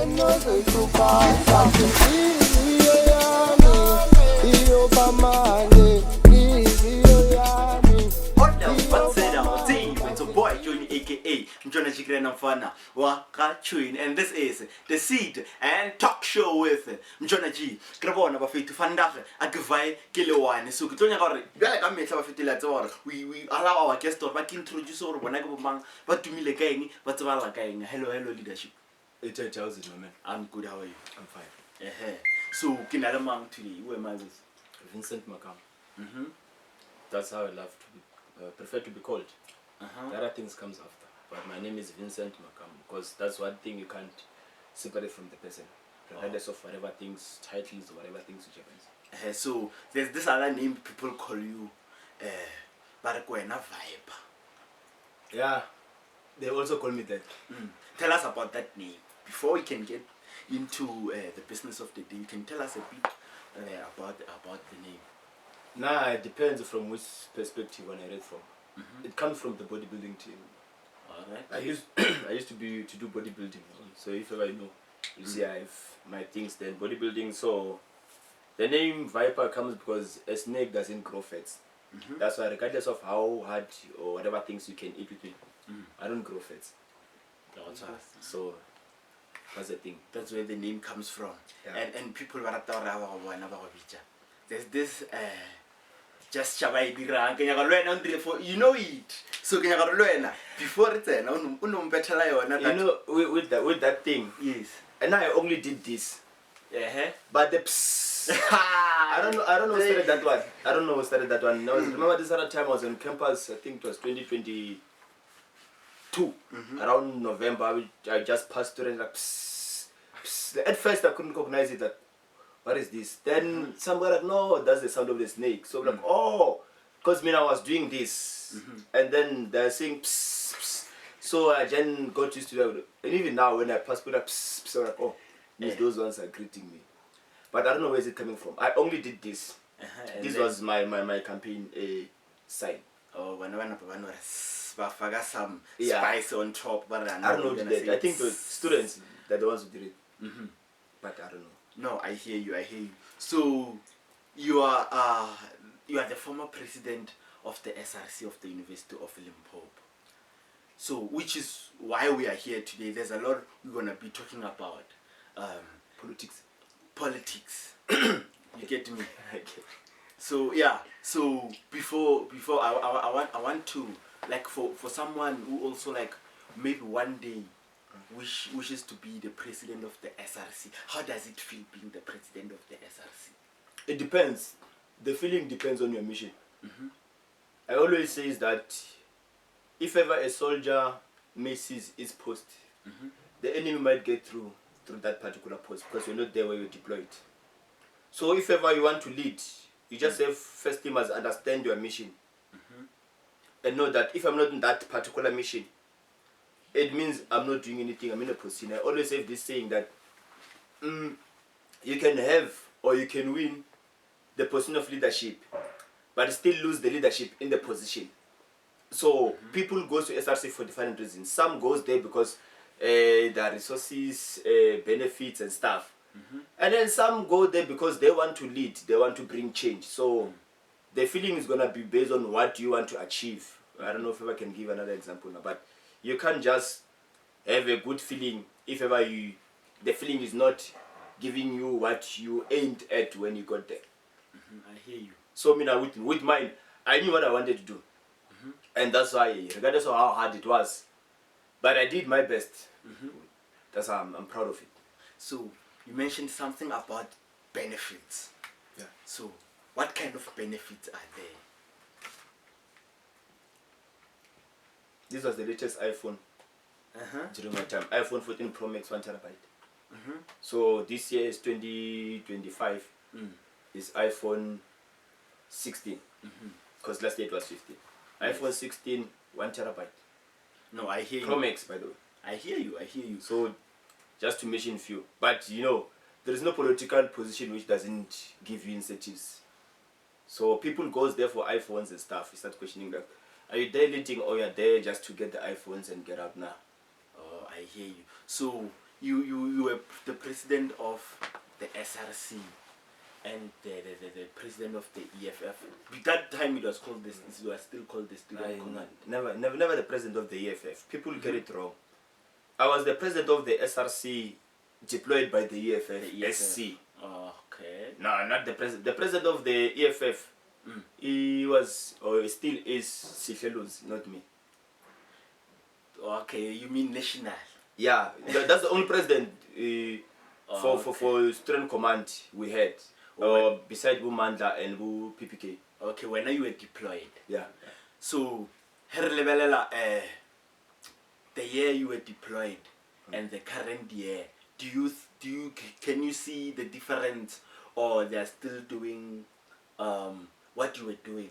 It's a boy joining aka Mjona Jee Bra B, and this is the Seed and Talk Show with Mjona Jee. Grabona ba fitu fandaga a givai kelewane so ke tonya gore bjale ka metla ba fetela tse gore we allow our guest ba ke introduce gore bona ke bomang ba tumile ka eng ba tsebala ka eng. Hello leadership. It's a thousand, my man. I'm good, how are you? I'm fine. So Kinalamang today, who am I with? Vincent Makam. That's how I love to be, prefer to be called. The other things comes after, but my name is Vincent Makam because that's one thing you can't separate from the person, regardless of whatever things, titles, whatever things which happens. So there's this other name people call you, Barakwena Vibe. Yeah, they also call me that. Tell us about that name before we can get into the business of the day. You can tell us a bit about the name. Nah, it depends from which perspective when I read from. It comes from the bodybuilding team. Alright. I used to do bodybuilding. So if ever you know, you see I have my things then bodybuilding. So the name Viper comes because a snake doesn't grow fats. That's why regardless of how hard or whatever things you can eat with me, I don't grow fats. So that's the thing. That's where the name comes from. Yeah. And people there's this just Shabai for you know it. So before it's you know with that thing. Yes. And I only did this. But the I don't know who started that one. I don't know who started that one. Remember this other time I was on campus, I think it was 2022. Around November, I just passed through and like at first I couldn't recognize it, that what is this? Then somebody like, no, that's the sound of the snake. So I'm like, oh, because I was doing this, and then they're saying psst, psst. So I then got used to that. And even now when I pass through that psst, psst, I'm like, oh, those ones are greeting me. But I don't know where is it coming from. I only did this. This was my campaign sign. Oh, when some spice on top, but I don't know who did that. I think the students are the ones who did it. But I don't know. No, I hear you. So you are the former president of the SRC of the University of Limpopo. So which is why we are here today. There's a lot we're gonna be talking about. Politics. You get me? So yeah. So before I want to, like, for someone who also like maybe one day wishes to be the president of the SRC. How does it feel being the president of the SRC? It depends. The feeling depends on your mission. I always say is that if ever a soldier misses his post, the enemy might get through that particular post because you're not there where you're deployed. So if ever you want to lead, you just have first thing must understand your mission and know that if I'm not in that particular mission, it means I'm not doing anything, I'm in a position. I always have this saying that you can have or you can win the position of leadership, but still lose the leadership in the position. So people go to SRC for different reasons. Some goes there because there are resources, benefits and stuff. And then some go there because they want to lead, they want to bring change. So the feeling is going to be based on what you want to achieve. I don't know if I can give another example now, but you can't just have a good feeling if ever the feeling is not giving you what you aimed at when you got there. I hear you. So with mine, I knew what I wanted to do. And that's why, regardless of how hard it was, but I did my best. That's why I'm proud of it. So you mentioned something about benefits. Yeah. So what kind of benefits are there? This was the latest iPhone during my time. iPhone 14 Pro Max 1 terabyte. So this year is 2025. Is iPhone 16. Because last year it was 15. iPhone 16 1 terabyte. No, I hear you. Pro Max, by the way. I hear you. So just to mention few, but you know there is no political position which doesn't give you incentives. So people goes there for iPhones and stuff. You start questioning that. Are you there leading or you're there just to get the iPhones and get out now? Oh, I hear you. So you were the president of the SRC and the president of the EFF. At that time it was called this. It was still called the student command. Never the president of the EFF. People get it wrong. I was the president of the SRC deployed by the EFF. The EFF. SC. Okay. No, not the president. The president of the EFF. He was or still is Sifelu's, not me. Okay, you mean national? Yeah, that's the only president for student command we had. Beside Bumanda and Bu PPK. Okay, when you were deployed. Yeah. So, the year you were deployed and the current year, can you see the difference, or they are still doing what you were doing?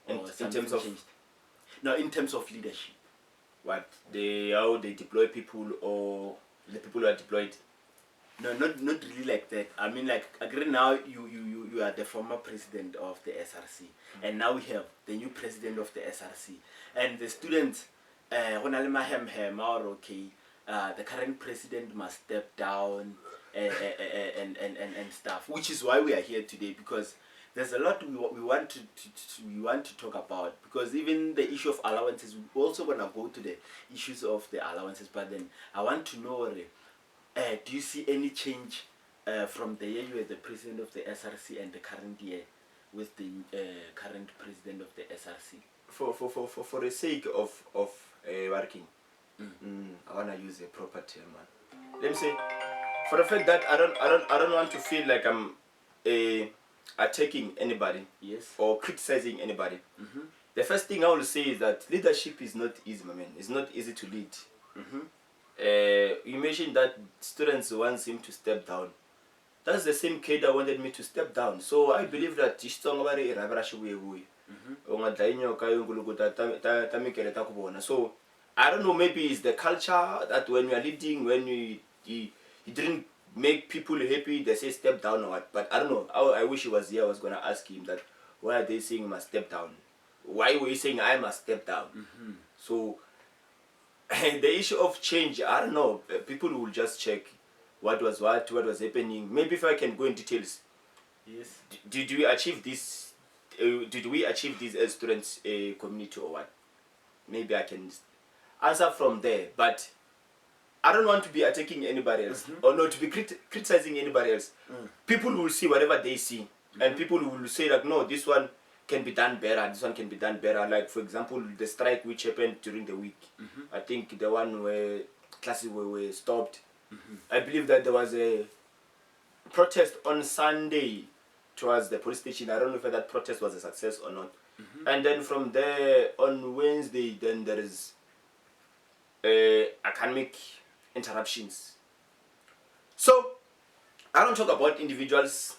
In terms of changed? No, in terms of leadership. What how they deploy people, or the people who are deployed? No, not really like that. I mean, like, agree now you are the former president of the SRC, and now we have the new president of the SRC, and the students. Okay, the current president must step down and stuff, which is why we are here today, because there's a lot we want to talk about, because even the issue of allowances, we're also gonna go to the issues of the allowances, but then I want to know, do you see any change from the year you were the president of the SRC and the current year with the current president of the SRC? For the sake of working, I wanna use a proper term, man. Let me say, for the fact that I don't want to feel like I'm attacking anybody, yes, or criticizing anybody. The first thing I will say is that leadership is not easy, my man. It's not easy to lead. You mentioned that students want him to step down. That's the same kid that wanted me to step down. So I believe that so I don't know, maybe it's the culture that when you are leading, when you didn't make people happy, they say step down or what. But I don't know. I wish he was here. I was gonna ask him that, why are they saying I must step down? Why were you saying I must step down? So the issue of change, I don't know. People will just check what was happening. Maybe if I can go in details. Yes. Did we achieve this? Did we achieve this as students community or what? Maybe I can answer from there. But I don't want to be attacking anybody else, or not to be criticizing anybody else. People will see whatever they see, and people will say like, no, this one can be done better, this one can be done better. Like, for example, the strike which happened during the week. I think the one where classes were stopped. I believe that there was a protest on Sunday towards the police station. I don't know if that protest was a success or not. And then from there on Wednesday, then there is academic interruptions. So I don't talk about individuals.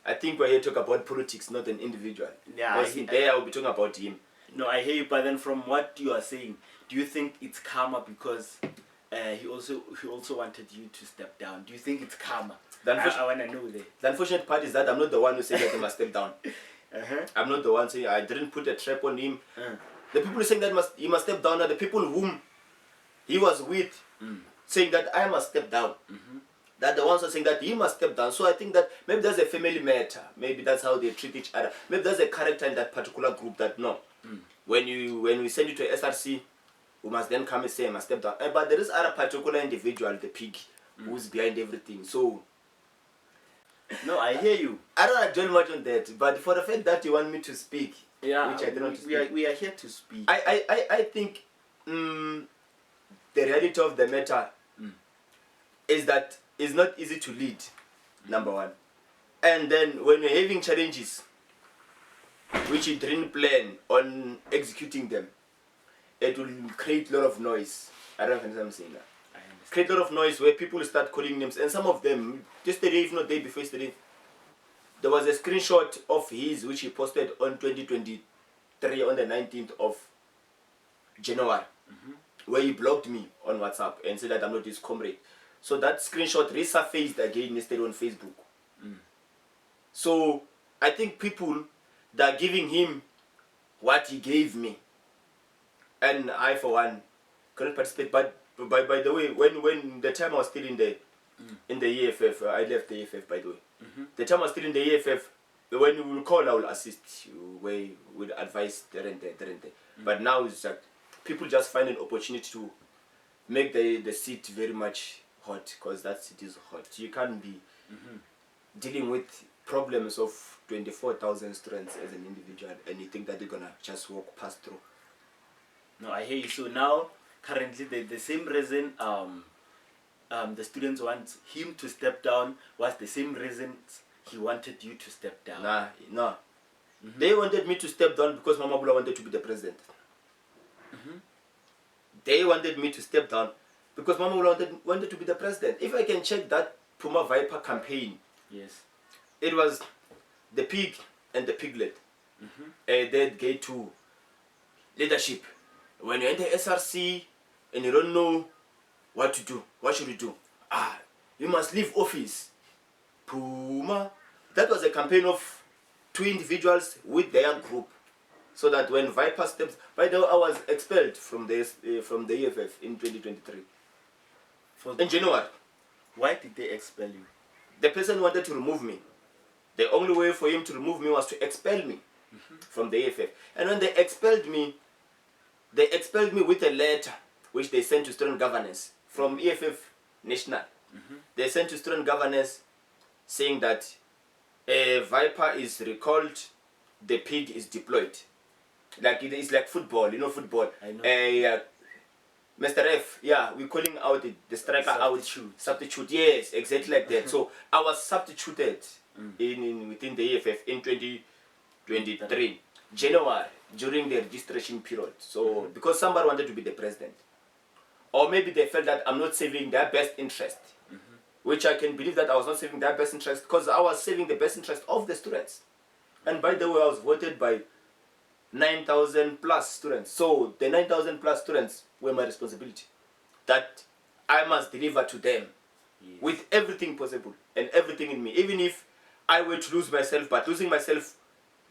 I think we're here to talk about politics, not an individual. Yeah, there I'll be talking about him. No, I hear you, but then from what you are saying, do you think it's karma because he also wanted you to step down? Do you think it's karma? I want to know that. The unfortunate part is that I'm not the one who said that he must step down. I'm not the one saying I didn't put a trap on him. The people saying that he must step down are the people whom he was with, saying that I must step down. That the ones are saying that he must step down. So I think that maybe there's a family matter. Maybe that's how they treat each other. Maybe there's a character in that particular group that no. When we send you to SRC, we must then come and say I must step down. But there is other particular individual, the pig, who's behind everything. So no, I hear you. I don't dwell much on that. But for the fact that you want me to speak, yeah, which I did not speak, we are here to speak. I think the reality of the matter is that it's not easy to lead, number one. And then when you're having challenges, which you didn't plan on executing them, it will create a lot of noise. I don't know if I'm saying that. Create a lot of noise where people start calling names. And some of them, yesterday, if not day before yesterday, there was a screenshot of his which he posted on 2023 on the 19th of January, where he blocked me on WhatsApp and said that I'm not his comrade. So that screenshot resurfaced again yesterday on Facebook. So I think people that are giving him what he gave me, and I for one couldn't participate, but by the way, when the time I was still in the EFF, I left the EFF by the way. The time I was still in the EFF, when you will call, I will assist you, where you will advise there and there. But now it's like people just find an opportunity to make the seat very much hot, because that seat is hot. You can't be dealing with problems of 24,000 students as an individual and you think that they're gonna just walk past through. No, I hear you. So now, currently, the same reason the students want him to step down was the same reason he wanted you to step down. Nah. They wanted me to step down because Mamabolo wanted to be the president. They wanted me to step down because Mamabolo wanted to be the president. If I can check that Puma Viper campaign, yes, it was the pig and the piglet. That get to leadership. When you enter SRC and you don't know what to do, what should you do? You must leave office. Puma. That was a campaign of 2 individuals with their group, so that when Viper steps, by the way, I was expelled from the EFF in 2023 in January. Why did they expel you? The person wanted to remove me. The only way for him to remove me was to expel me from the EFF. And when they expelled me with a letter which they sent to student governance from EFF National. They sent to student governance saying that Viper is recalled, the pig is deployed. Like it's like football, you know football. I know. Mr. F, yeah, we're calling out the striker Substitute. Substitute, yes, exactly like that. So I was substituted within the EFF in 2023, January, during the registration period. So because somebody wanted to be the president, or maybe they felt that I'm not serving their best interest, which I can believe that I was not serving their best interest, because I was serving the best interest of the students. And by the way, I was voted by 9,000 plus students. So the 9,000 plus students were my responsibility, that I must deliver to them with everything possible and everything in me. Even if I were to lose myself, but losing myself,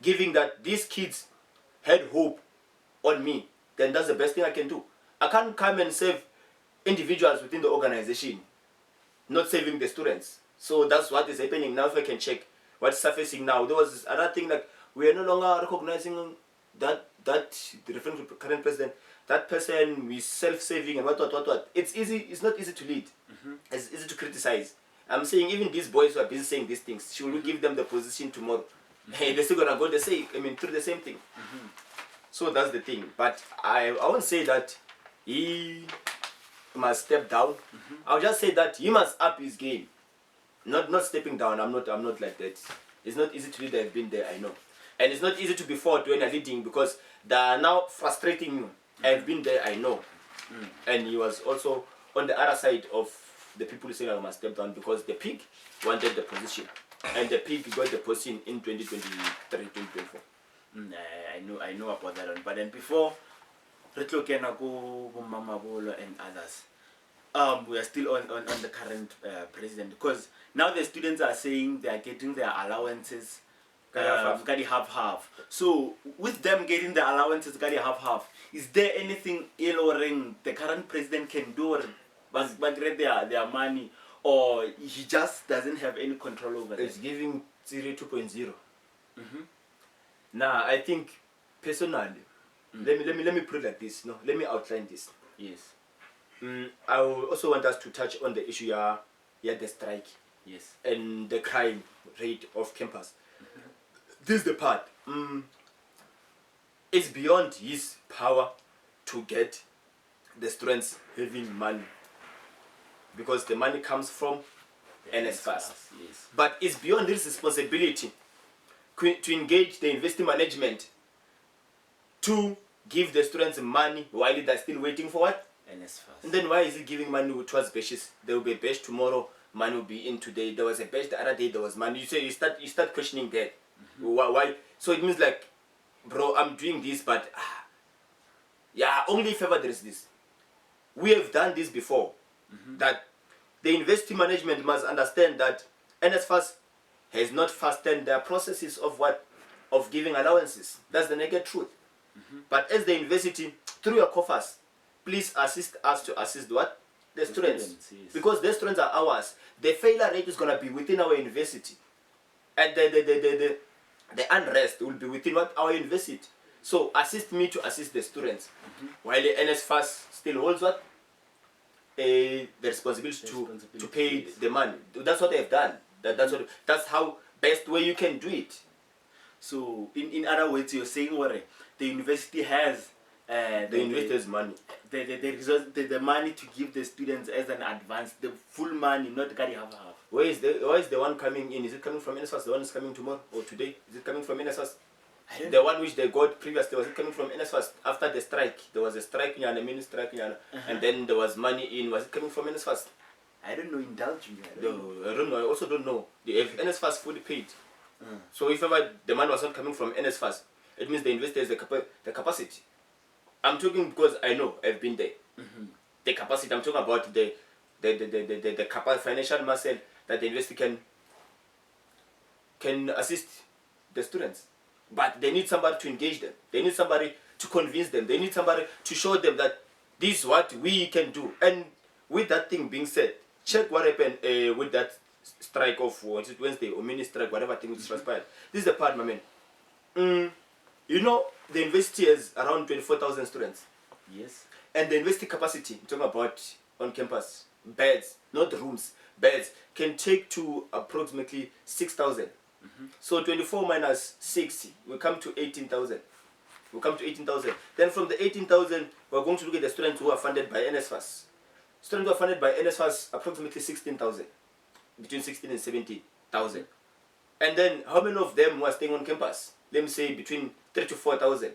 giving that these kids had hope on me, then that's the best thing I can do. I can't come and save individuals within the organization, not saving the students. So that's what is happening now. If I can check what's surfacing now, there was this other thing, like we are no longer recognizing that the referring to current president, that person is self-saving and what. It's easy. It's not easy to lead. It's easy to criticize. I'm saying even these boys who are busy saying these things, should we give them the position tomorrow? Hey, they're still gonna go the same. I mean, through the same thing. So that's the thing. But I won't say that he must step down. I'll just say that he must up his game. Not stepping down. I'm not like that. It's not easy to lead. I've been there. I know. And it's not easy to be fought when you're leading, because they are now frustrating you. I've been there, I know. And he was also on the other side of the people saying I must step down because the pig wanted the position. And the pig got the position in 2023, 2024. I know about that one. But then before Retlokena go Mamabolo and others, we are still on the current president, because now the students are saying they are getting their allowances. Gadi half. So with them getting the allowances, Gadi half, is there anything ill the current president can do, or get their money, or he just doesn't have any control over it? It's giving Tsiri 2.0. Now I think personally, let me put it like this. No, let me outline this. Yes. I also want us to touch on the issue the strike. Yes. And the crime rate of campus. This is the part. It's beyond his power to get the students having money, because the money comes from NSFAS. Yes. But it's beyond his responsibility to engage the university management to give the students money while they're still waiting for what? NSFAS. And then why is he giving money towards batches? There will be a batch tomorrow, money will be in today. There was a batch the other day, there was money. You say you start questioning that. Why? So it means like, bro, I'm doing this, but only if ever there is this. We have done this before. That the university management must understand that NSFAS has not fastened their processes of giving allowances. That's the naked truth. But as the university, through your coffers, please assist us to assist what? The students. Yes. Because the students are ours. The failure rate is going to be within our university. And the unrest will be within what? Our university. So assist me to assist the students. While the NSFAS still holds what? The responsibility to pay the money. That's what they've done. That's how best way you can do it. So in other words, you're saying what the university has The university has money. The money to give the students as an advance, the full money, not carry half. Where is the one coming in? Is it coming from NSFAS? The one is coming tomorrow or today? Is it coming from NSFAS? The one which they got previously, was it coming from NSFAS? After the strike, there was a strike, a mini strike, and then there was money in. Was it coming from NSFAS? I don't know, indulge me. I don't know. I also don't know. If NSFAS fully paid. So if ever the money was not coming from NSFAS, it means the investor has the capacity. I'm talking because I know, I've been there. The capacity, I'm talking about the financial muscle that the investor can assist the students. But they need somebody to engage them. They need somebody to convince them. They need somebody to show them that this is what we can do. And with that thing being said, check what happened with that strike of Wednesday or mini strike, whatever thing was transpired. This is the part, my man. You know, the university has around 24,000 students. Yes. And the university capacity, I'm talking about on campus, beds, not rooms, beds, can take to approximately 6,000. So 24 minus 60, we come to 18,000. We come to 18,000. Then from the 18,000, we're going to look at the students who are funded by NSFAS. Students who are funded by NSFAS, approximately 16,000. Between 16 and 17,000. And then how many of them who are staying on campus? Let me say between 3 to 4,000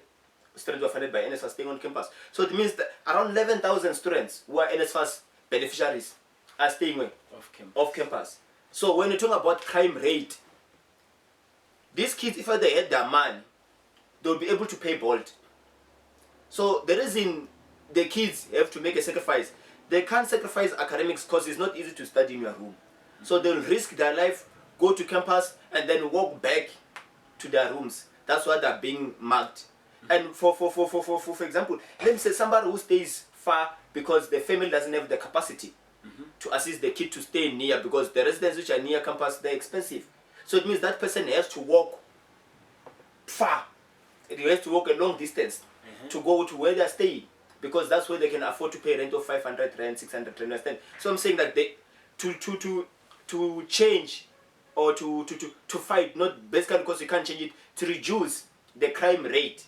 students who are funded by NSFAS staying on campus. So it means that around 11,000 students who are NSFAS beneficiaries are staying where? Off campus. So when you talk about crime rate, these kids, if they had their money, they'll be able to pay Bolt. So the reason the kids have to make a sacrifice, they can't sacrifice academics because it's not easy to study in your room. So they'll risk their life, go to campus, and then walk back to their rooms. That's why they're being marked. And for example, let me say somebody who stays far because the family doesn't have the capacity to assist the kid to stay near, because the residents which are near campus, they're expensive. So it means that person has to walk far. He has to walk a long distance to go to where they're staying, because that's where they can afford to pay rent of 500 rand, 600 rand. Understand? So I'm saying that they to change or to fight, not basically because you can't change it, to reduce the crime rate.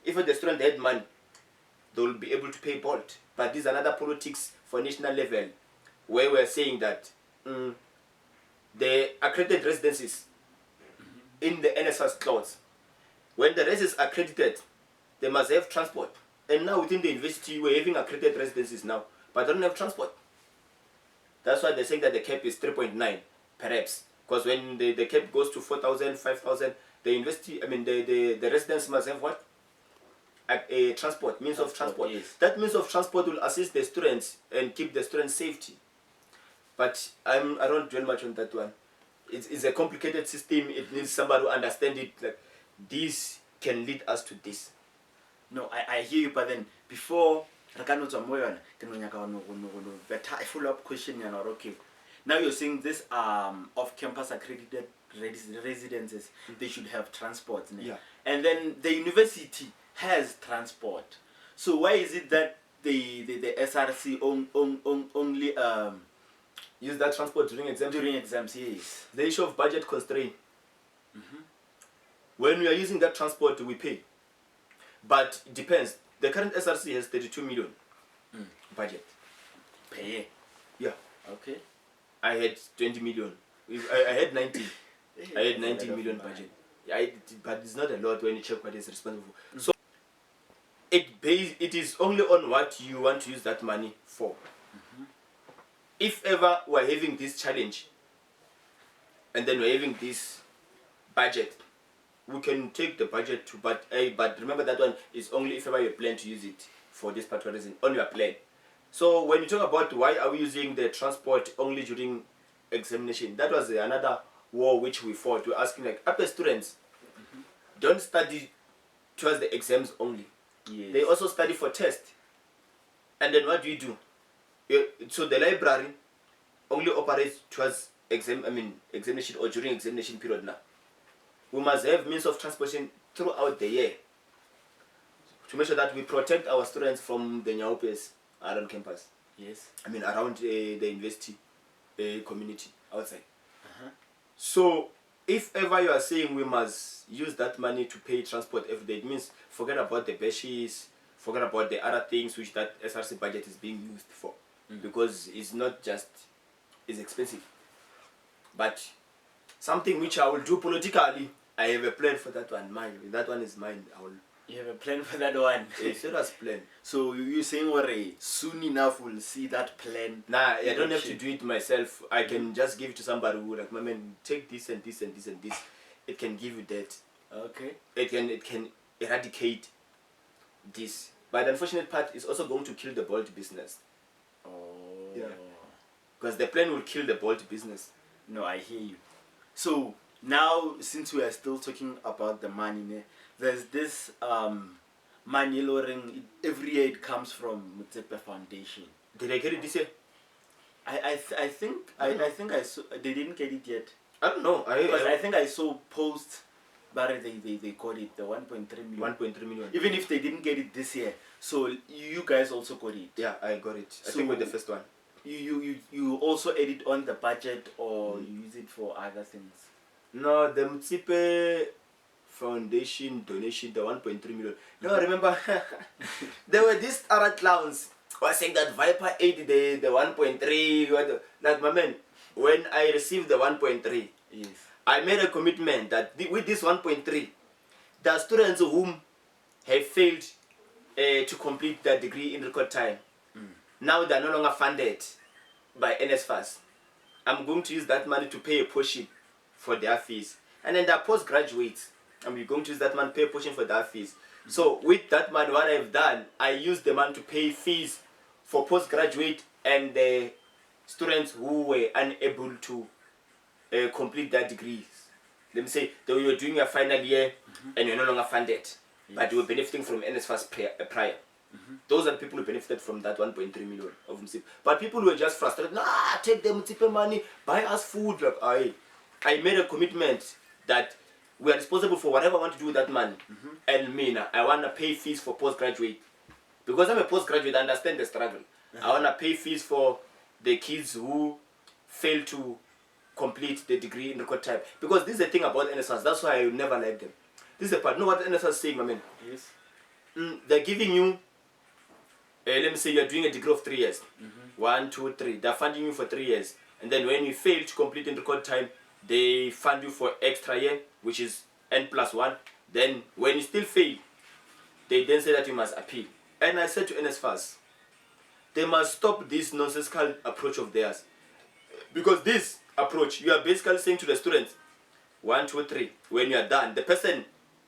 If the student had money, they will be able to pay Bolt. But this is another politics for national level, where we're saying that the accredited residences in the NSFAS clause, when the residents are accredited, they must have transport. And now within the university, we're having accredited residences now, but they don't have transport. That's why they're saying that the cap is 3.9, perhaps. Because when the cap goes to 4,000, 5,000, the university, the residents must have what? A transport, means of transport. Yes. That means of transport will assist the students and keep the students' safety. But I don't dwell much on that one. It's a complicated system. It needs somebody to understand it. Like, this can lead us to this. No, I hear you, but then before I follow-up question, okay. Now you're saying this off-campus accredited residences, they should have transport. Yeah. And then the university has transport. So why is it that the SRC only use that transport during exams? During exams, yes. The issue of budget constraint. When we are using that transport, we pay. But it depends. The current SRC has 32 million budget. Pay? Yeah. Okay. I had 20 million. I had 19. I had 19 million budget. But it's not a lot when you check what is responsible for. So it is only on what you want to use that money for. If ever we're having this challenge and then we're having this budget, we can take the budget to, but remember that one is only if ever you plan to use it for this particular reason on your plan. So when you talk about why are we using the transport only during examination, that was another war which we fought. We're asking, like, upper students don't study towards the exams only. Yes. They also study for tests. And then what do you do? So the library only operates towards examination or during examination period now. We must have means of transportation throughout the year to make sure that we protect our students from the nyaupes around campus. Yes. Around the university community outside. So if ever you are saying we must use that money to pay transport every day, it means forget about the bashes, forget about the other things which that SRC budget is being used for. Because it's not just, it's expensive. But something which I will do politically, I have a plan for that one. That one is mine. You have a plan for that one? A serious plan. So you're saying soon enough we'll see that plan? Nah, I don't have to do it myself. I can just give it to somebody who like, my man, take this and this and this and this. It can give you that. Okay. It can eradicate this. But the unfortunate part is also going to kill the Bolt business. Oh. Yeah. Because the plan will kill the Bolt business. No, I hear you. So now, since we are still talking about the money, there's this money laundering. Every year it comes from Motsepe Foundation. Did I get it this year? I think I saw, they didn't get it yet. I don't know. I think I saw post, but they got it, the 1.3 million. 1.3 million. Even if they didn't get it this year, so you guys also got it. Yeah, I got it. I So think with the first one. You also add it on the budget, or you use it for other things? No, the Motsepe Foundation donation, the 1.3 million. No, remember, there were these other clowns who were saying that Viper ate the 1.3. Like, my man, when I received the 1.3, yes, I made a commitment that with this 1.3, the students whom have failed to complete their degree in record time, now they are no longer funded by NSFAS. I'm going to use that money to pay a portion for their fees. And then the postgraduates, I'm going to use that money to pay a portion for their fees. So with that money, what I've done, I used the money to pay fees for postgraduate and the students who were unable to complete their degrees. Let me say, they were doing a final year and you're no longer funded, but you were benefiting from NSFAS prior. Those are the people who benefited from that 1.3 million of Motsepe. But people were just frustrated. Nah, take the Motsepe money, buy us food. Like, I made a commitment that we are responsible for whatever I want to do with that money. And me, now, I want to pay fees for postgraduate. Because I'm a postgraduate, I understand the struggle. I want to pay fees for the kids who fail to complete the degree in record time. Because this is the thing about NSFAS. That's why I never like them. This is the part. You know what NSFAS is saying, my man? Yes. They're giving you, let me say you're doing a degree of 3 years. 1, 2, 3. They're funding you for 3 years. And then when you fail to complete in record time, they fund you for extra year, which is N+1. Then when you still fail, they then say that you must appeal. And I said to NSFAS, they must stop this nonsensical approach of theirs. Because this approach, you are basically saying to the students, 1, 2, 3, when you are done, the person,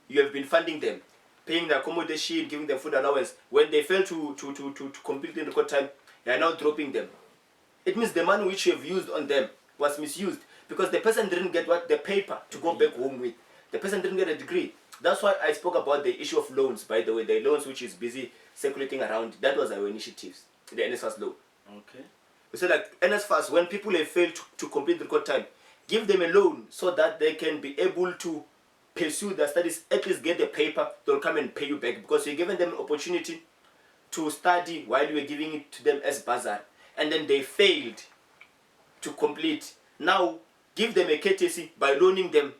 you have been funding them, paying the accommodation, giving them food allowance. When they fail to complete in record time, they are now dropping them. It means the money which you have used on them was misused because the person didn't get the paper to go back home with. The person didn't get a degree. That's why I spoke about the issue of loans, by the way. The loans which is busy circulating around, that was our initiatives, the NSFAS loan. Okay. We said like NSFAS, when people have failed to complete the record time, give them a loan so that they can be able to pursue their studies, at least get the paper, they'll come and pay you back because you're giving them an opportunity to study while you were giving it to them as bazaar. And then they failed to complete. Now, give them a courtesy by loaning them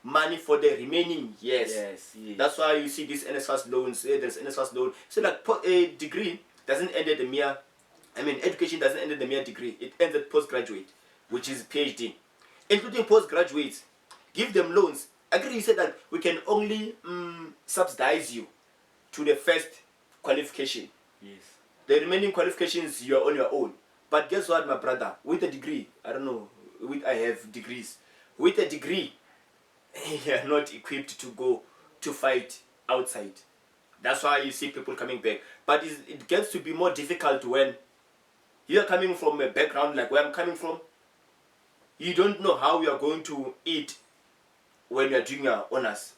money for the remaining years. Yes. That's why you see these NSFAS loans, there's NSFAS loan. So like a degree doesn't end at the mere, education doesn't end at the mere degree. It ends at postgraduate, which is PhD. Including postgraduates, give them loans. Agree, you said that we can only subsidize you to the first qualification. Yes. The remaining qualifications, you are on your own. But guess what, my brother? With a degree, I don't know, I have degrees. With a degree, you are not equipped to go to fight outside. That's why you see people coming back. But it gets to be more difficult when you are coming from a background like where I'm coming from. You don't know how you are going to eat when you are doing your honors.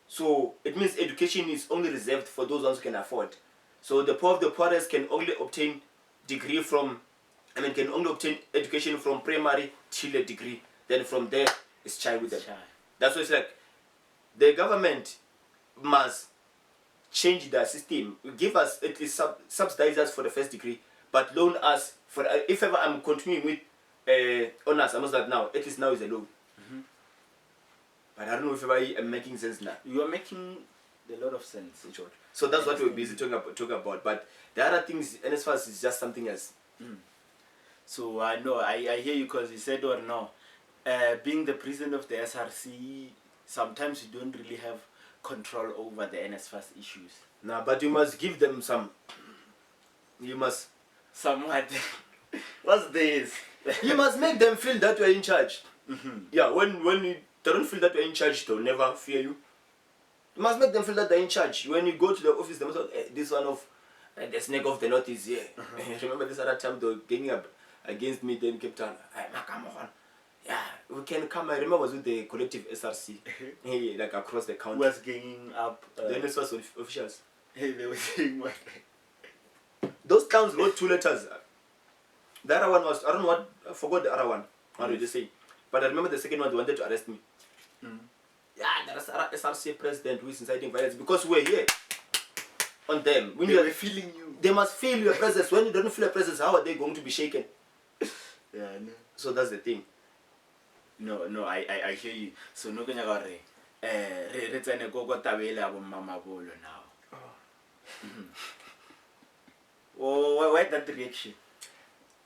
So it means education is only reserved for those ones who can afford. So the poor of the poorest can only obtain degree from, can only obtain education from primary till a degree. Then from there, it's child with them. That's why it's like, the government must change the system. Give us, at least subsidize us for the first degree, but loan us for, if ever I'm continuing with honors, I must that now, at least now is a loan. But I don't know if I'm making sense now. You are making a lot of sense, George. So that's what we're busy talking about. But the other things, NSFAS is just something else. So I know, I hear you, because you said or no, being the president of the SRC, sometimes you don't really have control over the NSFAS issues. Nah, but you must give them some. You must. Somewhat. What's this? You must make them feel that you're in charge. Yeah, when they don't feel that you're in charge, they'll never fear you. You must make them feel that they're in charge. When you go to the office, they must say, hey, this one of the snake of the north is here. Remember this other time they were getting up against me, then kept on, hey, come on. Yeah, we can come. I remember I was with the collective SRC, like across the country. Who was ganging up? The NSFAS officials. Hey, they were saying what? Those clowns wrote 2 letters. The other one was, I don't know what, I forgot the other one. What did they say? But I remember the second one, they wanted to arrest me. Yeah, there's SRC president who is inciting violence, because we're here on them. When They were feeling you. They must feel your presence. When you don't feel your presence, how are they going to be shaken? Yeah, I know. So that's the thing. No, I hear you. So no kanya gore re tsene go tabele abo Mamabolo now. Oh, why that reaction?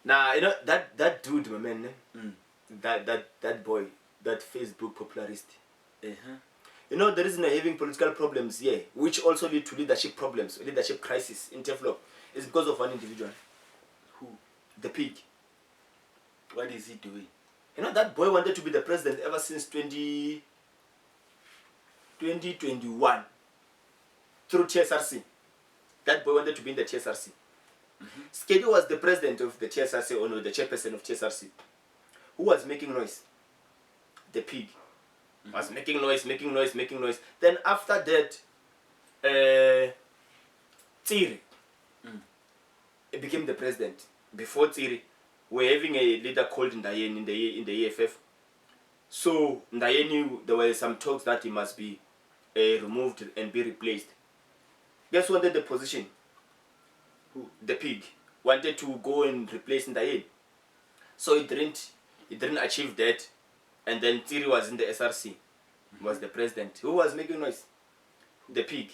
Nah, you know that dude, my man, that boy, that Facebook popularist. You know, the reason we're having political problems here, which also lead to leadership problems, leadership crisis in develop, is because of one individual. Who? The pig. What is he doing? You know, that boy wanted to be the president ever since 2021 through TSRC. That boy wanted to be in the TSRC. Skedi was the president of the TSRC, or no, the chairperson of TSRC. Who was making noise? The pig. Was making noise. Then after that, Tsiri became the president. Before Tsiri, we're having a leader called Ndayeni in the EFF. So Ndayeni, there were some talks that he must be removed and be replaced. Guess who wanted the position? Who? The pig wanted to go and replace Ndayeni. So he didn't achieve that. And then Tsiri was in the SRC, was the president. Who was making noise? The pig.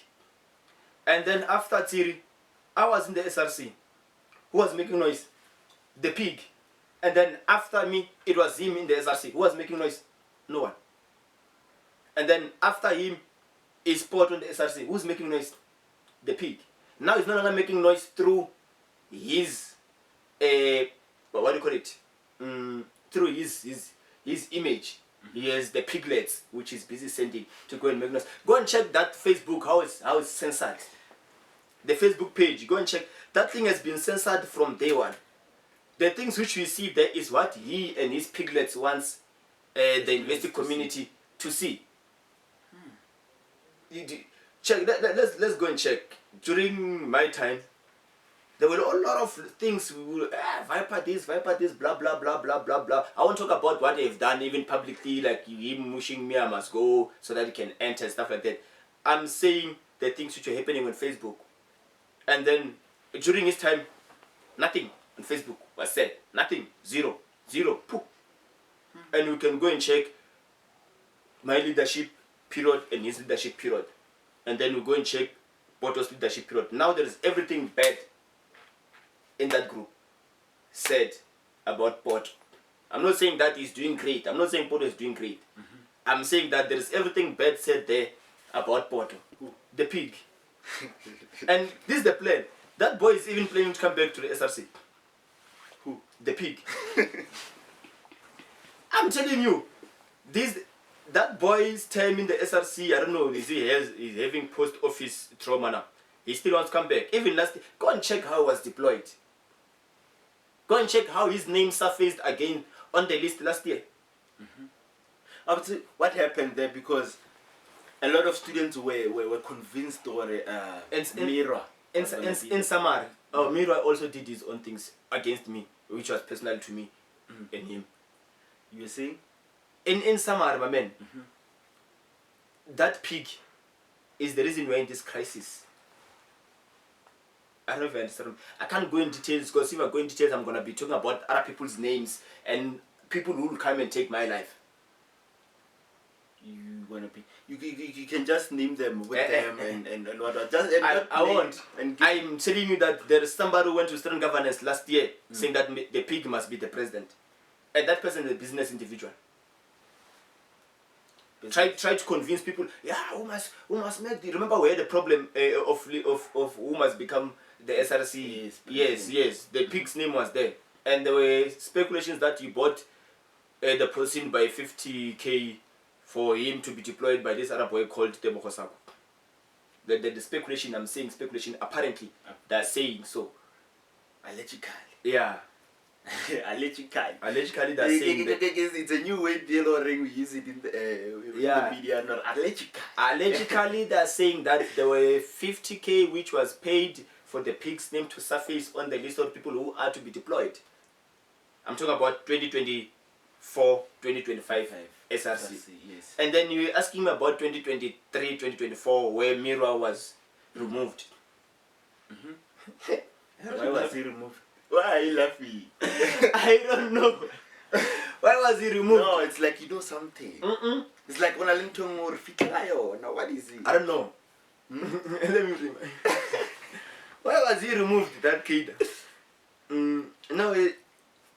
And then after Tsiri, I was in the SRC. Who was making noise? The pig. And then after me, it was him in the SRC. Who was making noise? No one. And then after him, is Port on the SRC. Who's making noise? The pig. Now he's no longer making noise through his, what do you call it? Through his image. He has the piglets, which is busy sending to go and make noise. Go and check that Facebook, how it's censored. The Facebook page, go and check. That thing has been censored from day one. The things which we see there is what he and his piglets wants the investing community to see. Check. Let's go and check. During my time, there were a lot of things. We will Viper this, blah blah blah blah blah blah. I won't talk about what they've done even publicly, like him pushing me, I must go so that he can enter and stuff like that. I'm saying the things which are happening on Facebook, and then during his time, nothing on Facebook was said. Nothing. Zero. Poof. And we can go and check my leadership period and his leadership period, and then we go and check Boto's leadership period. Now there is everything bad in that group said about Poto. I'm not saying that he's doing great. I'm not saying Poto is doing great. I'm saying that there is everything bad said there about Poto. The pig. And this is the plan. That boy is even planning to come back to the SRC. Who? The pig. I'm telling you, that boy's time in the SRC, I don't know, he's having post office trauma now. He still wants to come back. Even last year, go and check how he was deployed. Go and check how his name surfaced again on the list last year. What happened there? Because a lot of students were convinced or mirror. in summary, Mira also did his own things against me, which was personal to me and him. You were saying? In summary, my man, that pig is the reason we're in this crisis. I don't know if you understand. I can't go in details because if I go in details, I'm gonna be talking about other people's names and people who will come and take my life. You wanna be? You can just name them with them and what? Just I won't. I'm telling you that there is somebody who went to student governance last year saying that the pig must be the president, and that person is a business individual. Try to convince people. Yeah, who must make the. Remember, we had a problem of who must become the SRC. Yes. The pig's name was there, and there were speculations that you bought the person by 50K for him to be deployed by this other boy called Tebo Kosako. The speculation, I'm saying speculation, apparently they're saying so. Allegedly. Yeah. Allegedly they're saying that. It's a new way tailoring, we use it in the media, not allegedly. Allegedly they're saying that there were 50K which was paid for the pig's name to surface on the list of people who are to be deployed. I'm talking about 2024, 2025 SRC. Yes. And then you were asking me about 2023, 2024 where Mira was removed. Why was he removed? Why are you laughing? I don't know. Why was he removed? No, it's like you know something. It's like when I link to more Fitlayo. Now what is it? I don't know. Let me remind. Why was he removed, that kid? No,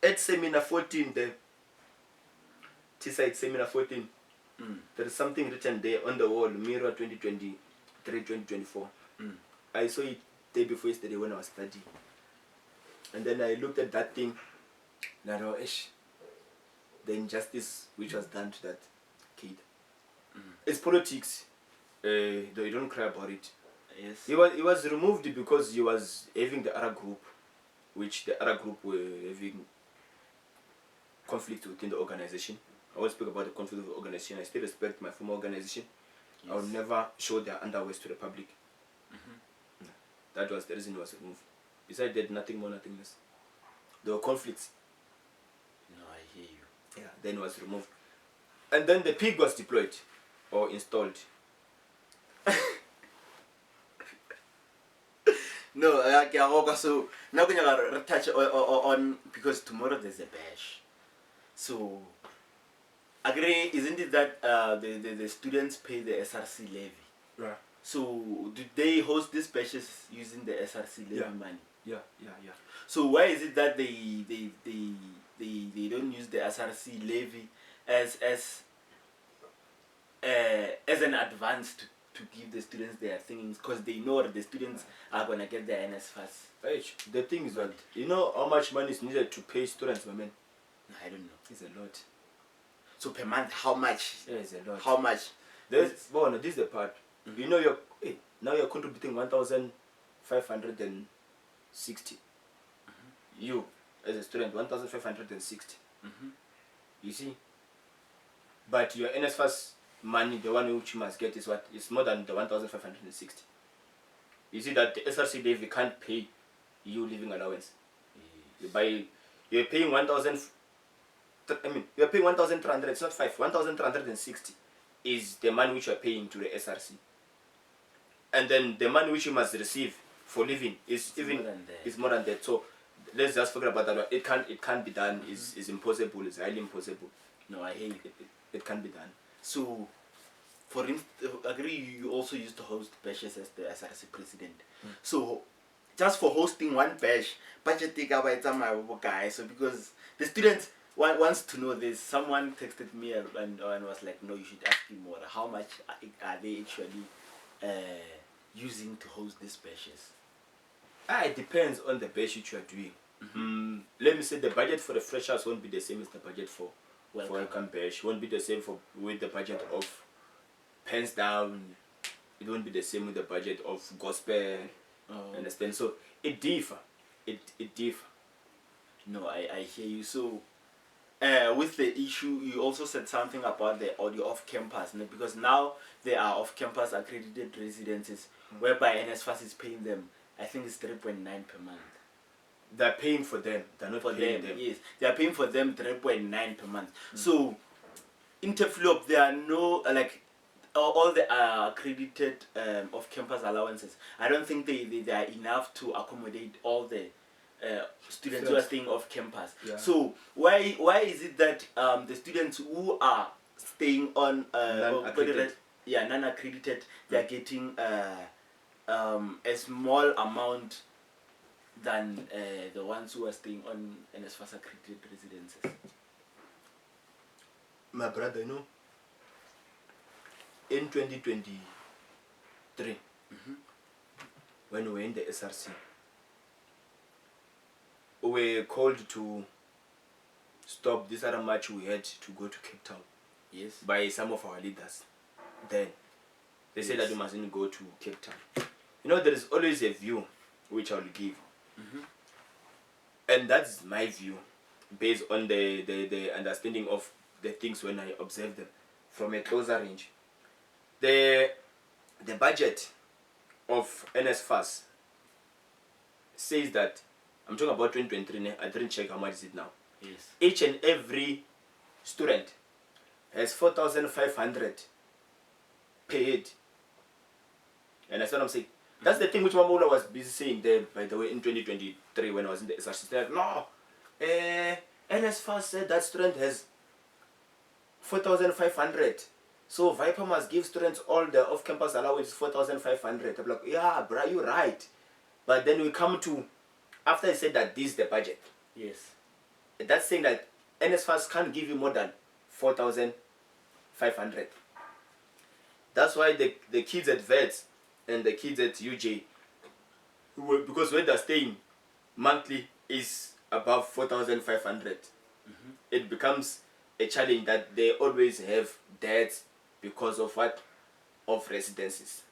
at seminar 14 there. T-side seminar 14. There is something written there on the wall, Mirror 2023, 2024. I saw it day before yesterday when I was studying. And then I looked at that thing, and I thought, the injustice which was done to that kid. It's politics. Though you don't cry about it. Yes. He was removed because he was having the other group, which the other group were having conflict within the organization. I won't speak about the conflict of the organization. I still respect my former organization. Yes. I will never show their underwears to the public. That was the reason he was removed. Besides that, nothing more, nothing less. There were conflicts. No, I hear you. Yeah, then he was removed. And then the pig was deployed or installed. No, okay, so now we're going to touch on because tomorrow there's a bash. So, agree, isn't it that the students pay the SRC levy? Right. So, do they host these bashes using the SRC levy money? Yeah. So, why is it that they don't use the SRC levy as an advance to give the students their things, because they know that the students are going to get their NSFAS? The thing is that, you know how much money is needed to pay students, my man? I don't know. It's a lot. So per month, how much? Yeah, it's a lot. How much? This is the part. You know, now you're contributing 1,560. You, as a student, 1,560. You see? But your NSFAS money, the one which you must get, is what? It's more than the 1,560. You see that the SRC levy can't pay you living allowance. You're paying 1,000. You're paying 1,300. It's not 1,360 is the money which you're paying to the SRC. And then the money which you must receive for living is more than that. So let's just forget about that. It can't be done. It's impossible. It's highly impossible. No, I hate it. It can't be done. So, for instance, agree, you also used to host bashes as the SRC president. So, just for hosting one bash, budget take away some guys. So because the students wants to know this, someone texted me and was like, no, you should ask him more. How much are they actually using to host these bashes? It depends on the bash which you are doing. Let me say the budget for the freshers won't be the same as the budget for welcome bash. Won't be the same with the budget of pens down. It won't be the same with the budget of gospel. Understand? So it differ. It differ. No, I hear you. So with the issue, you also said something about the audio off campus, because now there are off campus accredited residences whereby NSFAS is paying them I think it's 3.9 per month. They're paying for them. They're not For paying them, them. yes. They are paying for them 3.9 per month. So, in Teflop, there are no, like, all the accredited off-campus allowances. I don't think they are enough to accommodate all the students who are staying off campus. Yeah. So, why is it that the students who are staying on Non-accredited. non-accredited, they are getting a small amount than the ones who are staying on NSFAS accredited residences? My brother, you know, in 2023, when we were in the SRC, we were called to stop this other march we had to go to Cape Town. Yes. By some of our leaders. Then they said that we mustn't go to Cape Town. You know, there is always a view which I will give. And that's my view based on the understanding of the things when I observe them from a closer range. The budget of NSFAS says that, I'm talking about 2023, I didn't check how much is it now. Yes. Each and every student has 4,500 paid. And that's what I'm saying. That's the thing which Mamabolo was busy saying there, by the way, in 2023 when I was in the SRC. They're like, no, NSFAS said that student has 4,500. So Viper must give students all the off-campus allowance 4,500. I'm like, yeah, bro, you're right. But then we come to, after he said that this is the budget. Yes. That's saying that NSFAS can't give you more than 4,500. That's why the kids at VETS and the kids at UJ, because when they're staying monthly is above 4,500, it becomes a challenge that they always have debts because of what? Of residences.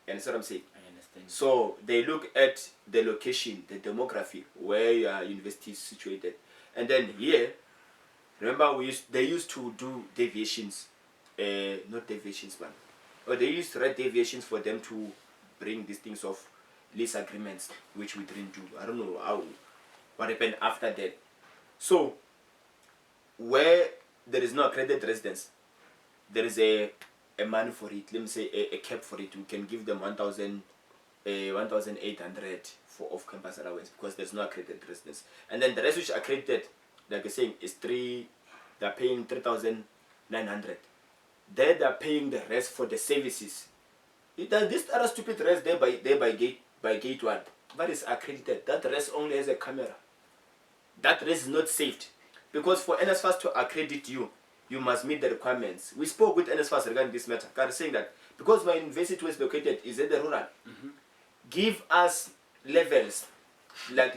And that's what I'm saying. I understand. So they look at the location, the demography, where your university is situated. And then here, remember they used to do deviations, not deviations, man. Or they used to write deviations for them to bring these things of lease agreements, which we didn't do. I don't know what happened after that. So, where there is no accredited residence, there is a money for it. Let me say a cap for it. We can give them 1,800 for off-campus allowance because there's no accredited residence. And then the rest which are accredited, like I was saying, is they're paying 3,900. They're paying the rest for the services. This other stupid rest there by gate 1, that is accredited. That rest only has a camera. That rest is not saved. Because for NSFAS to accredit you, you must meet the requirements. We spoke with NSFAS regarding this matter. God is saying that because my university was located is in the rural, give us levels like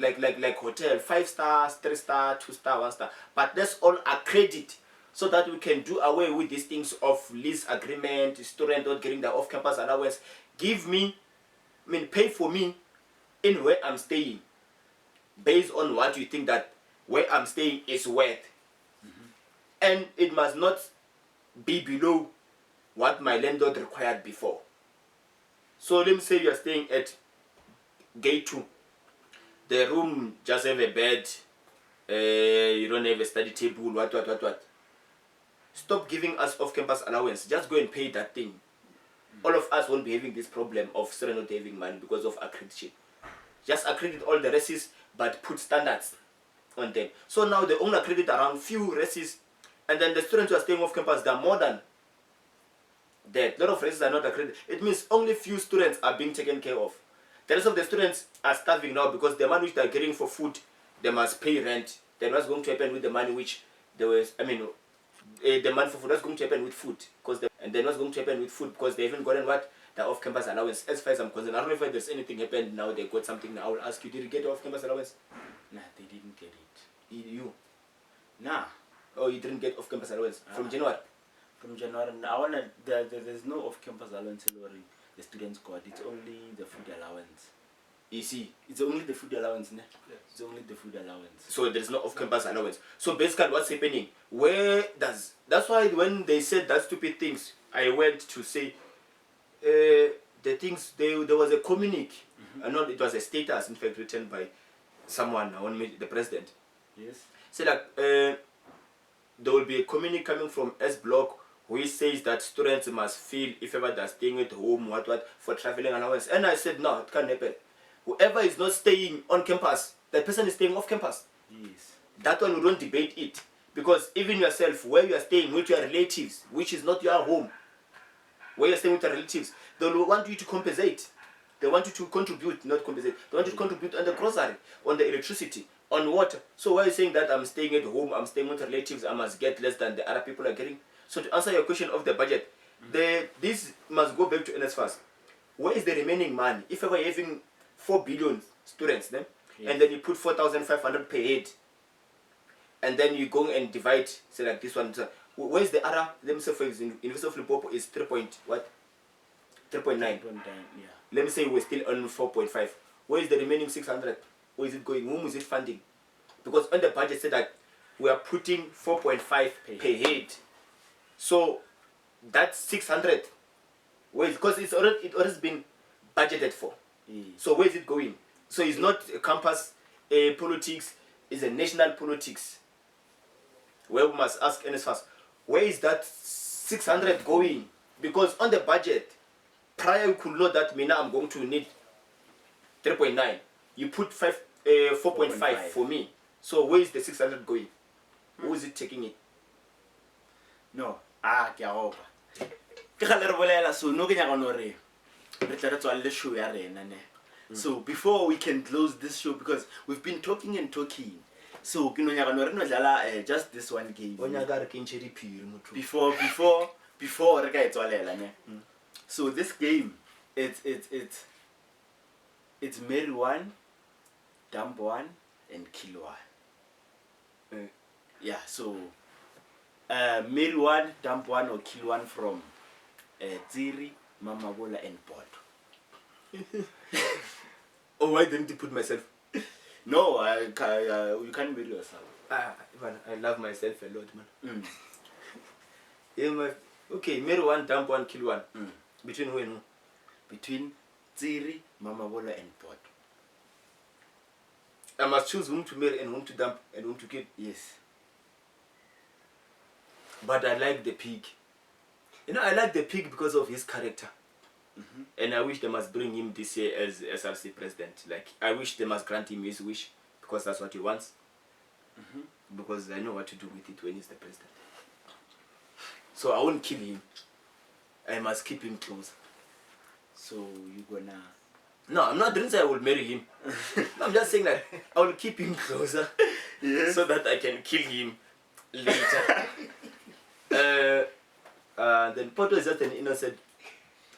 hotel, 5 stars, 3 star, 2 star, 1 star. But let's all accredit so that we can do away with these things of lease agreement, student not getting the off-campus allowance. Pay for me in where I'm staying, based on what you think that where I'm staying is worth. And it must not be below what my landlord required before. So let me say you are staying at gate 2. The room just have a bed, you don't have a study table, what. Stop giving us off-campus allowance. Just go and pay that thing. All of us won't be having this problem of students not having money because of accreditation. Just accredit all the races, but put standards on them. So now they only accredit around few races, and then the students who are staying off campus, there are more than that. A lot of races are not accredited. It means only few students are being taken care of. The rest of the students are starving now because the money which they are getting for food, they must pay rent. Then what's going to happen with the money which there was, the money for food, what's going to happen with food? And then what's going to happen with food? Because they haven't gotten what? The off-campus allowance. As far as I'm concerned, I don't know if there's anything happened now, they got something now. I will ask you, did you get the off-campus allowance? Nah, they didn't get it. You? Nah. Oh, you didn't get off-campus allowance? From January? From January. There's no off-campus allowance salary the students got. It's only the food allowance. You see? It's only the food allowance, ne? Yes. It's only the food allowance. So there's no off-campus allowance. So basically what's happening? That's why when they said that stupid things, I went to say, there was a communique I know it was a status, in fact, written by someone, the president. Yes. So like, there will be a communique coming from S Block which says that students must feel if ever they're staying at home, what, for traveling allowance. And I said, no, it can't happen. Whoever is not staying on campus, that person is staying off campus. Yes. That one, we don't debate it. Because even yourself, where you are staying with your relatives, which is not your home, where you're staying with your relatives, they will want you to compensate. They want you to contribute, not compensate. They want you to contribute on the grocery, on the electricity, on water. So why are you saying that I'm staying at home, I'm staying with relatives, I must get less than the other people are getting? So to answer your question of the budget, this must go back to NSFAS. Where is the remaining money? If ever you're having 4 billion students, then, yes. and then you put 4,500 per head, and then you go and divide, say like this one. So where is the other? Let me say for example, University of Limpopo is 3.9. 3.9, yeah. Let me say we're still on 4.5. Where is the remaining 600? Where is it going? Whom is it funding? Because on the budget said that we are putting 4.5 per head. So that's 600. Where? Because it already been budgeted for. So where is it going? So it's not a campus politics. It's a national politics. Where we must ask NSFAS, where is that 600 going? Because on the budget, prior you could know that now I'm going to need 3.9. You put 4.5 for me. So where is the 600 going? Who is it taking it? No. Ke a opa. Ke gale re bolela so no ke nyaka no re re tla re tswalle show ya rena ne. So before we can close this show, because we've been talking and talking. So ke no nyaka no re no dlala just this one game. Before re ka etswalela ne. So this game it's marry one, dump one, and kill one. Yeah, so marry one, dump one, or kill one from Tsiri, Mamabolo, and Poto. Oh, why didn't you put myself? No, you can't marry yourself. I love myself a lot, man. Yeah, okay, marry one, dump one, kill one. Between who and who? Between Tsiri, Mamabolo, and Poto. I must choose whom to marry and whom to dump and whom to kill. Yes. But I like the pig. You know, I like the pig because of his character. And I wish they must bring him this year as SRC president. Like, I wish they must grant him his wish because that's what he wants. Because I know what to do with it when he's the president. So I won't kill him. I must keep him close. So you gonna... No, I'm not didn't say I will marry him. No, I'm just saying that I will keep him closer. Yes. So that I can kill him later. Then Poto is just an innocent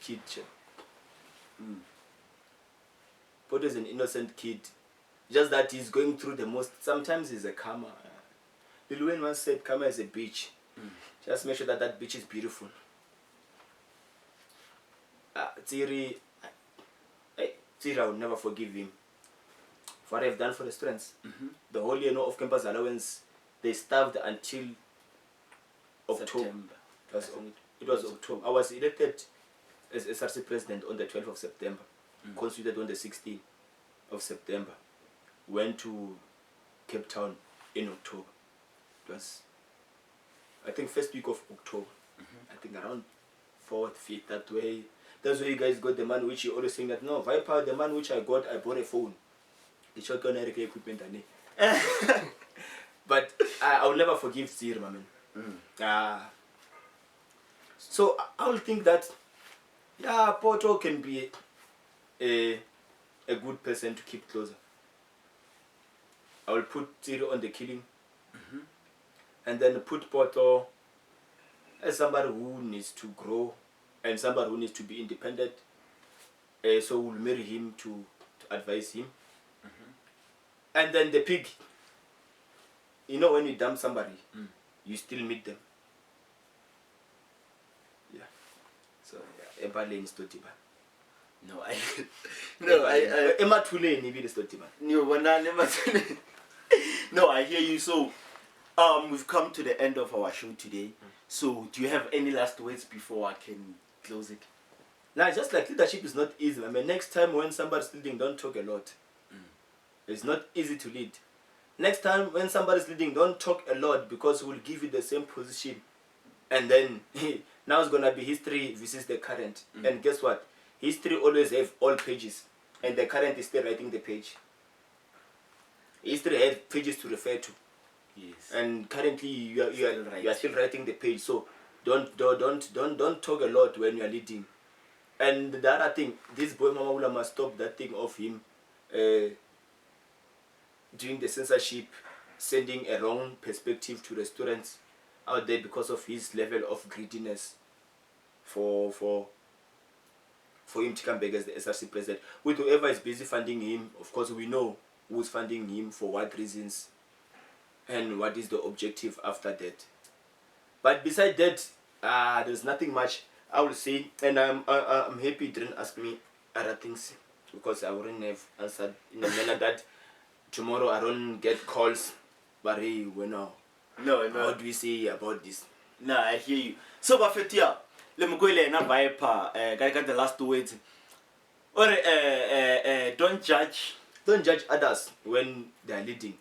kid. Poto is an innocent kid. Just that he's going through the most. Sometimes he's a karma. Lil Wayne once said karma is a beach. Just make sure that that beach is beautiful. Tsiri, I will never forgive him for what I've done for the students. The whole year of campus allowance, they starved until October. It was October. I was elected as SRC president on the 12th of September. Constituted on the 16th of September. Went to Cape Town in October. It was, I think, first week of October. I think around 4th, 5th, that way. That's where you guys got the man which you always saying that, no, Viper, the man which I bought a phone. The shotgun equipment. But I will never forgive Tsiri, my man. So I will think that, yeah, Poto can be a good person to keep closer. I will put Tsiri on the killing. And then put Poto as somebody who needs to grow and somebody who needs to be independent. So we'll marry him to advise him. And then the pig. You know, when you dump somebody, you still meet them. Yeah. So yeah, Eba Lane is Totiba. Emma Tule ni vile Totiba. No, I hear you. So we've come to the end of our show today. So do you have any last words before I can close it? Now, just like leadership is not easy. I mean, next time when somebody's leading, don't talk a lot. It's not easy to lead. Next time when somebody's leading, don't talk a lot, because we'll give you the same position. And then now it's gonna be history versus the current. And guess what? History always have all pages, and the current is still writing the page. History has pages to refer to. Yes. And currently you are still writing the page. So don't talk a lot when you are leading. And the other thing, this boy Mamabolo must stop that thing of him doing the censorship, sending a wrong perspective to restaurants out there because of his level of greediness for him to come back as the SRC president. With whoever is busy funding him, of course we know who's funding him, for what reasons, and what is the objective after that. But beside that, there's nothing much I will say, and I'm happy you didn't ask me other things, because I wouldn't have answered in a manner that tomorrow I don't get calls. But hey, no. How do we say about this? No, I hear you. So, Bafetia, let me go na Viper. Got the last 2 words. Or don't judge. Don't judge others when they are leading.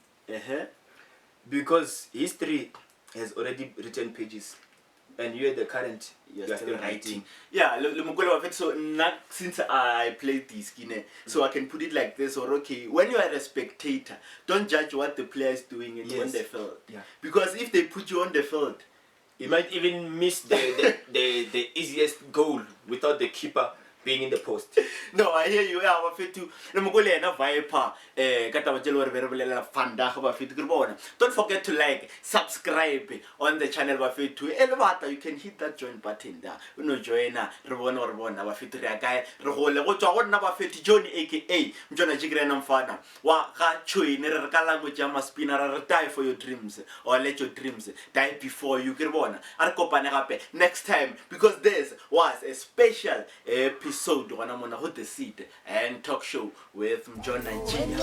Because history has already written pages, and you are the current. You are still writing. Yeah, so since I played this game, so I can put it like this, or okay, when you are a spectator, don't judge what the player is doing on the field. Yeah. Because if they put you on the field, you might even miss the easiest goal without the keeper being in the post. No, I hear you. Yeah, Viper. Don't forget to like, subscribe on the channel. You can hit that join button there. You know, join Johnny aka Mjona Jee Bra B. Die for your dreams, or let your dreams die before you. Next time, because this was a special episode on the seat and talk show with Mjona Jee.